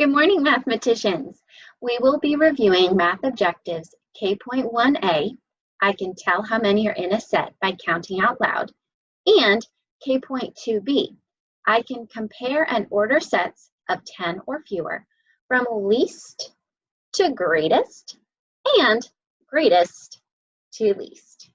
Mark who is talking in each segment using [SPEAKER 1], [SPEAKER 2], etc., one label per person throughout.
[SPEAKER 1] Good morning, mathematicians. We will be reviewing math objectives K.1a, I can tell how many are in a set by counting out loud, and K.2b, I can compare and order sets of 10 or fewer from least to greatest and greatest to least.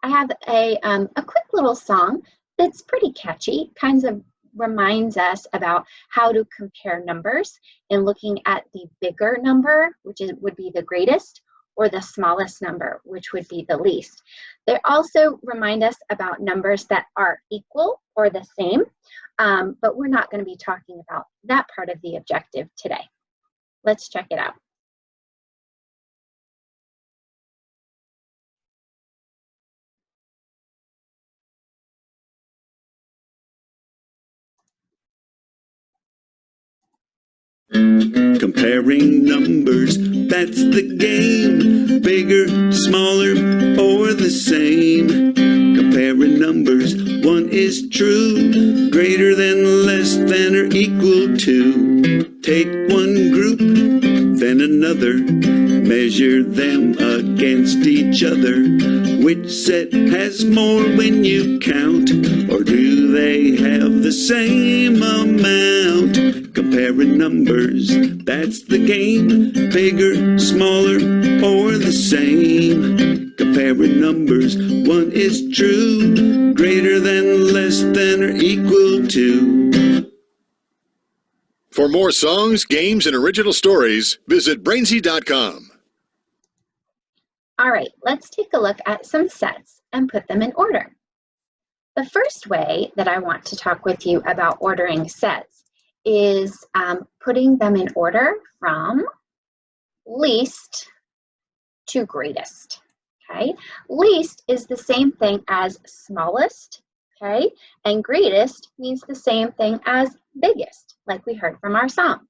[SPEAKER 1] I have a quick little song that's pretty catchy, kind of reminds us about how to compare numbers in looking at the bigger number, which would be the greatest, or the smallest number, which would be the least. They also remind us about numbers that are equal or the same, but we're not going to be talking about that part of the objective today. Let's check it out.
[SPEAKER 2] Comparing numbers, that's the game. Bigger, smaller, or the same. Comparing numbers, one is true. Greater than, less than, or equal to. Take one group, then another. Measure them against each other. Which set has more when you count? Or do they have the same amount? Comparing numbers, that's the game. Bigger, smaller, or the same. Comparing numbers, one is true. Greater than, less than, or equal to.
[SPEAKER 3] For more songs, games, and original stories, visit Brainsy.com.
[SPEAKER 1] All right, let's take a look at some sets and put them in order. The first way that I want to talk with you about ordering sets is putting them in order from least to greatest, okay? Least is the same thing as smallest, okay? And greatest means the same thing as biggest, like we heard from our song.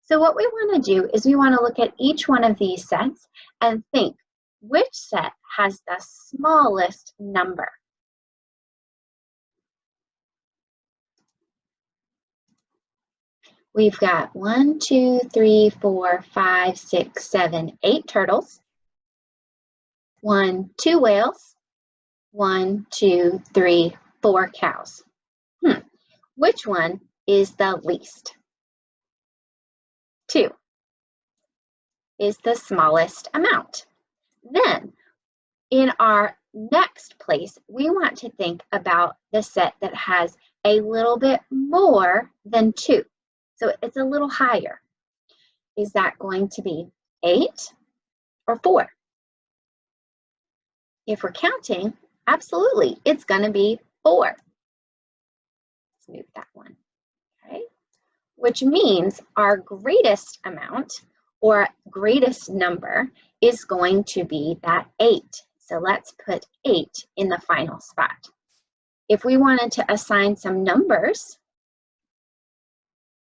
[SPEAKER 1] So what we want to do is we want to look at each one of these sets and think, which set has the smallest number? We've got 1, 2, 3, 4, 5, 6, 7, 8 turtles. 1, 2 whales. 1, 2, 3, 4 cows. Which one is the least? 2 is the smallest amount. Then, in our next place, we want to think about the set that has a little bit more than 2. So it's a little higher. Is that going to be 8 or 4? If we're counting, absolutely, it's going to be 4. Let's move that one, okay? Which means our greatest amount or greatest number is going to be that 8. So let's put 8 in the final spot. If we wanted to assign some numbers,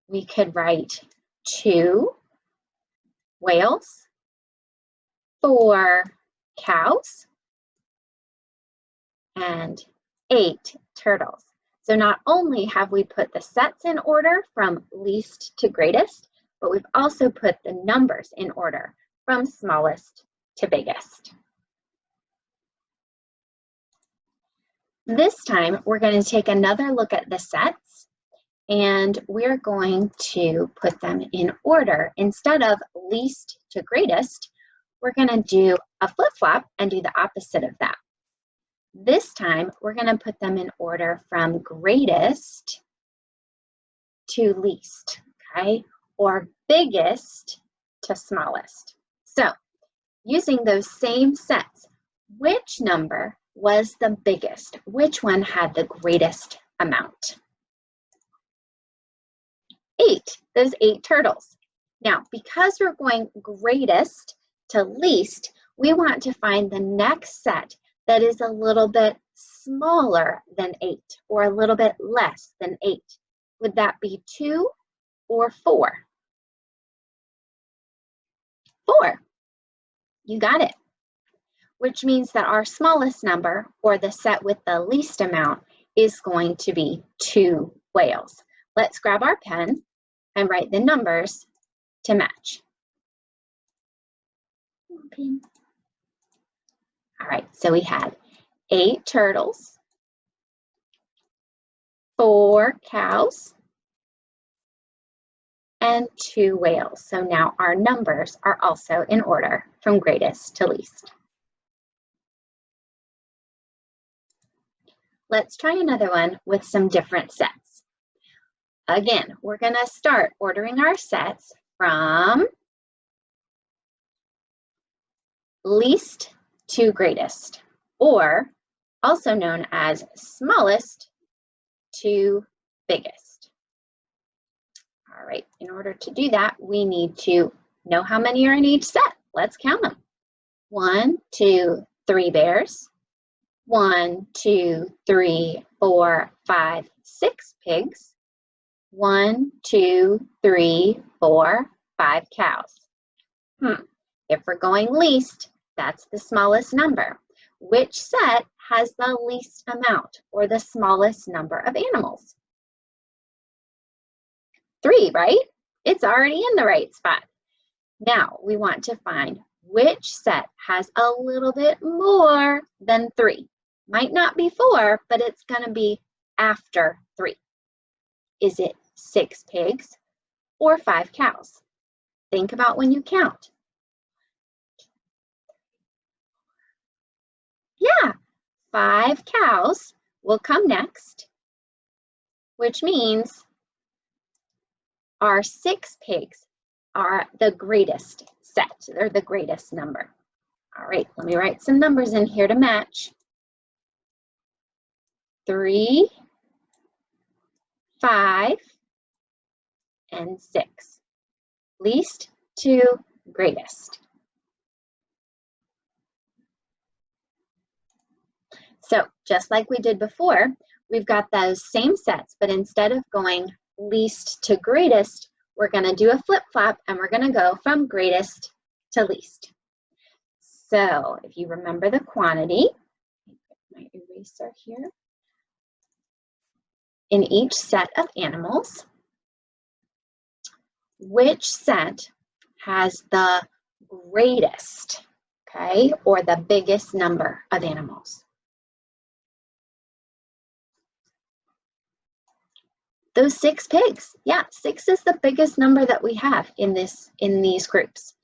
[SPEAKER 1] we could write 2 whales, 4 cows, and 8 turtles. So not only have we put the sets in order from least to greatest, but we've also put the numbers in order from smallest to biggest. This time, we're going to take another look at the sets, and we're going to put them in order. Instead of least to greatest, we're going to do a flip-flop and do the opposite of that. This time, we're going to put them in order from greatest to least, okay? Or biggest to smallest. So, using those same sets, which number was the biggest? Which one had the greatest amount? 8, those 8 turtles. Now, because we're going greatest to least, we want to find the next set that is a little bit smaller than 8 or a little bit less than 8. Would that be 2 or 4? 4. You got it. Which means that our smallest number, or the set with the least amount, is going to be 2 whales. Let's grab our pen and write the numbers to match. All right, so we had 8 turtles, 4 cows, and 2 whales. So now our numbers are also in order from greatest to least. Let's try another one with some different sets. Again, we're going to start ordering our sets from least to greatest, or also known as smallest to biggest. All right, in order to do that, we need to know how many are in each set. Let's count them. 1, 2, 3 bears. 1, 2, 3, 4, 5, 6 pigs. 1, 2, 3, 4, 5 cows. If we're going least, that's the smallest number. Which set has the least amount or the smallest number of animals? 3, right? It's already in the right spot. Now we want to find which set has a little bit more than 3. Might not be 4, but it's going to be after 3. Is it 6 pigs or 5 cows? Think about when you count. Yeah, 5 cows will come next, which means our 6 pigs are the greatest set, or the greatest number. All right, let me write some numbers in here to match. 3, 5, and 6. Least to greatest. So just like we did before, we've got those same sets, but instead of going least to greatest, we're going to do a flip-flop and we're going to go from greatest to least. So if you remember the quantity, my eraser here, in each set of animals, which set has the greatest, okay, or the biggest number of animals? Those 6 pigs. Yeah, 6 is the biggest number that we have in these groups.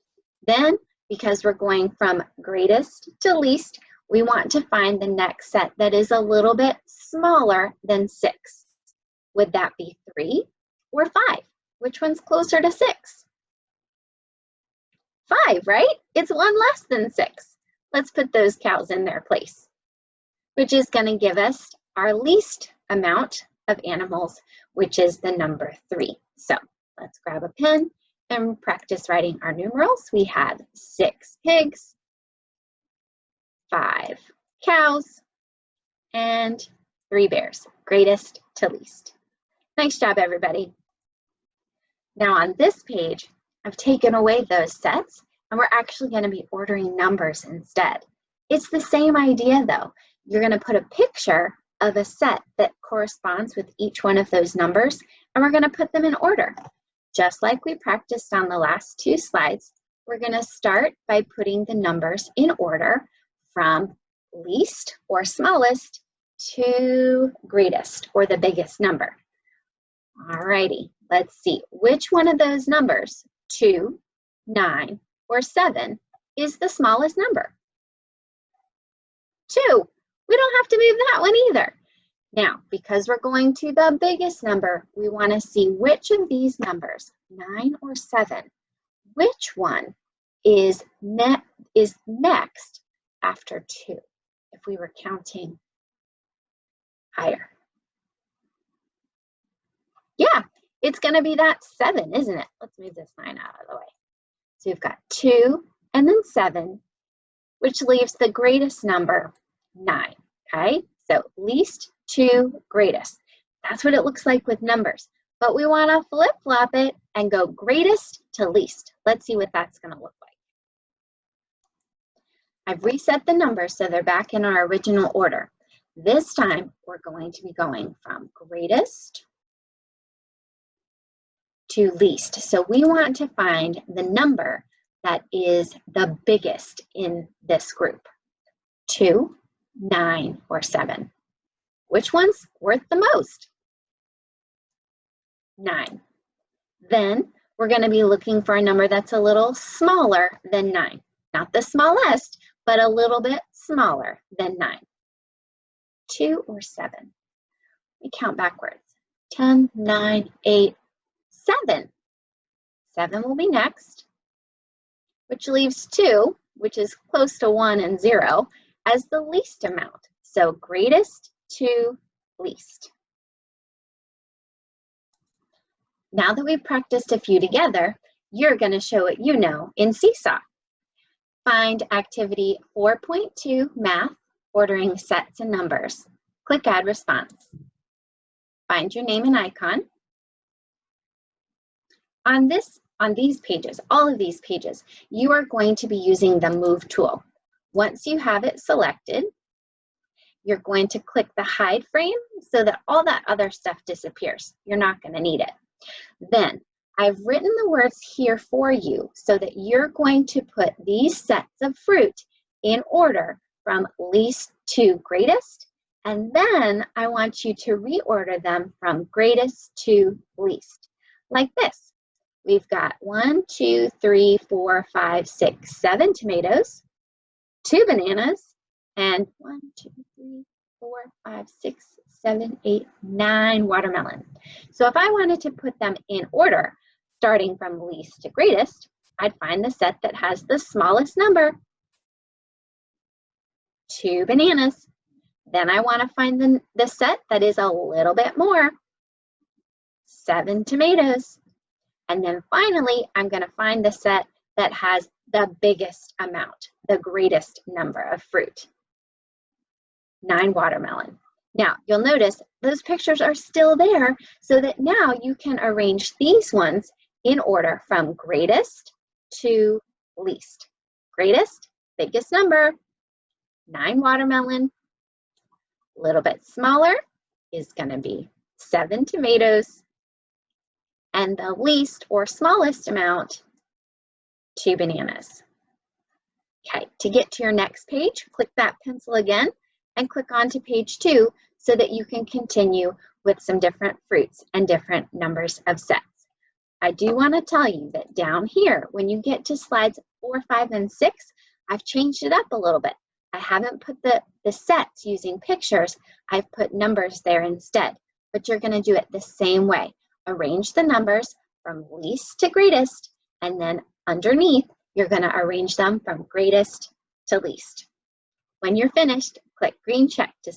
[SPEAKER 1] Then, because we're going from greatest to least, we want to find the next set that is a little bit smaller than 6. Would that be 3 or 5? Which one's closer to 6? 5, right? It's 1 less than 6. Let's put those cows in their place, which is going to give us our least amount of animals, which is the number 3. So let's grab a pen and practice writing our numerals. We had 6 pigs, 5 cows, and 3 bears, greatest to least. Nice job, everybody. Now on this page, I've taken away those sets and we're actually going to be ordering numbers instead. It's the same idea though. You're going to put a picture of a set that corresponds with each one of those numbers, and we're going to put them in order. Just like we practiced on the last 2 slides, we're going to start by putting the numbers in order from least or smallest to greatest or the biggest number. Alrighty, let's see which one of those numbers, 2, 9, or 7, is the smallest number. 2. We don't have to move that one either. Now, because we're going to the biggest number, we want to see which of these numbers, 9 or 7, which one is next after 2, if we were counting higher. Yeah, it's going to be that 7, isn't it? Let's move this 9 out of the way. So we've got 2 and then 7, which leaves the greatest number, 9, okay? So least to greatest. That's what it looks like with numbers. But we want to flip-flop it and go greatest to least. Let's see what that's going to look like. I've reset the numbers so they're back in our original order. This time, we're going to be going from greatest to least. So we want to find the number that is the biggest in this group. 2, 9, or 7. Which one's worth the most? 9. Then we're going to be looking for a number that's a little smaller than 9. Not the smallest, but a little bit smaller than 9. 2 or 7. We count backwards. 10, 9, 8, 7. 7 will be next, which leaves 2, which is close to 1 and 0, as the least amount. So greatest to least. Now that we've practiced a few together, you're going to show what you know in Seesaw. Find activity 4.2 Math, ordering sets and numbers. Click Add Response. Find your name and icon. On these pages, all of these pages, you are going to be using the Move tool. Once you have it selected, you're going to click the Hide frame so that all that other stuff disappears. You're not going to need it. Then, I've written the words here for you so that you're going to put these sets of fruit in order from least to greatest, and then I want you to reorder them from greatest to least, like this. We've got 1, 2, 3, 4, 5, 6, 7 tomatoes, 2 bananas, and 1, 2, 3, 4, 5, 6, 7, 8, 9 watermelon. So if I wanted to put them in order, starting from least to greatest, I'd find the set that has the smallest number, 2 bananas. Then I want to find the set that is a little bit more, 7 tomatoes. And then finally, I'm going to find the set that has the biggest amount, the greatest number of fruit, 9 watermelon. Now, you'll notice those pictures are still there so that now you can arrange these ones in order from greatest to least. Greatest, biggest number, 9 watermelon. A little bit smaller is going to be 7 tomatoes. And the least or smallest amount, 2 bananas. Okay, to get to your next page, click that pencil again and click on to page 2 so that you can continue with some different fruits and different numbers of sets. I do want to tell you that down here, when you get to slides 4, 5, and 6, I've changed it up a little bit. I haven't put the sets using pictures, I've put numbers there instead, but you're going to do it the same way. Arrange the numbers from least to greatest, and then underneath, you're going to arrange them from greatest to least. When you're finished, click green check to